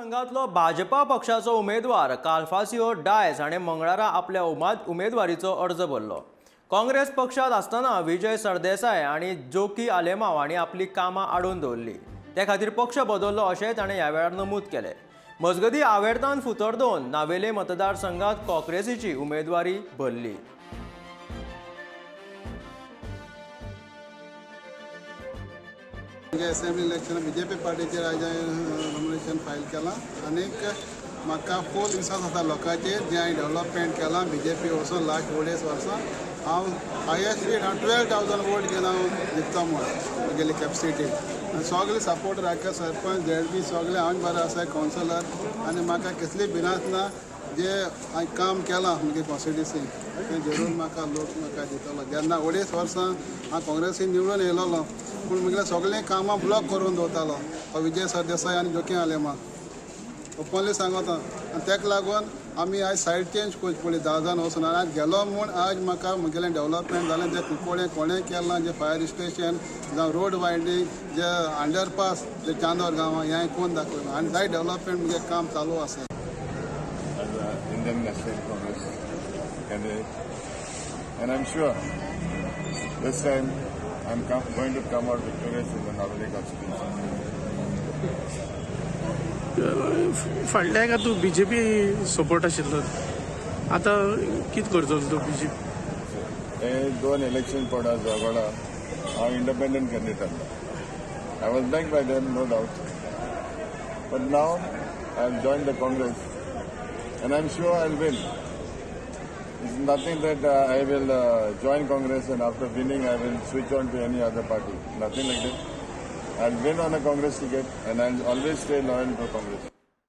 मतदारसंघातलो भाजपा पक्षाचो उमेदवार कालफासियो डायस हाणें मंगळारा आपल्या उमेदवारीचो अर्ज भरलो. काँग्रेस पक्षात आसतना विजय सरदेसाय आनी जोकी आलेमाव हांणी आपली कामां आडोवन दवरली. ते खातीर पक्ष बदललो अशें ताणें ह्या वेळार नमूद केलें. मजगतीं आवेर्तान फुतर दोन नावेले मतदारसंघात काँग्रेसीची उमेदवारी भरली. असेंब्ली इलेक्शन बीजेपी पार्टीचेर आज नॉमिनेशन फायल केलां आनी म्हाका फूल विश्वास आसा लोकांचेर जे हांवें डेव्हलपमेंट केलां बीजेपी वचून लास्ट 4 वर्सां हांव हायेस्ट रेट 12,000 वोट घेवन हांव जिखता म्हूण म्हगेली कॅपेसिटी आनी सगळे सपोर्ट राखता सरपंच ZB सगळे हांव बरें आसा कावन्सिलर आनी म्हाका कसली भिरांत ना जे हांवें काम केलां म्हगे कॉन्स्टिट्युन्सी तें जरूर म्हाका लोक म्हाका दितलो. जेन्ना 2 वर्सां हांव काँग्रेसीन निवडून येयलोलो पूण म्हगेलें सगळें कामां ब्लॉक करून दवरतालो विजय सरदेसाय आनी जोकी आलेमाव ओपनली सांगता आनी ताका लागून आमी आयज सायड चेंज करची पडली 10,000 वचून आनी आज गेलो म्हूण आज म्हाका म्हगेलें डेव्हलपमेंट जालें जें कुंकोळें कोणें केलां जें फायर स्टेशन जावं रोड वायडींग जे अंडरपास जे चांदोर गांवां हें कोण दाखयलां आनी जाय डेव्हलपमेंट म्हजें काम चालू आसा. Indian National Congress candidate, and I'm sure this time I'm going to come out victorious in the Navali constituency. फाटल्या का तूं बीजेपी सपोर्ट आशिल्लो आतां कितें करतलो तूं बीजेपी? हे 2 इलेक्शन पडा जवळा हांव इंडिपेंडंट कॅन्डिडेट आसलो. I was backed by them, no doubt. But now I have joined the Congress and I'm sure I'll win. It's nothing that I will join Congress and after winning I will switch on to any other party. Nothing like that. I'll win on a Congress ticket and I'll always stay loyal to Congress.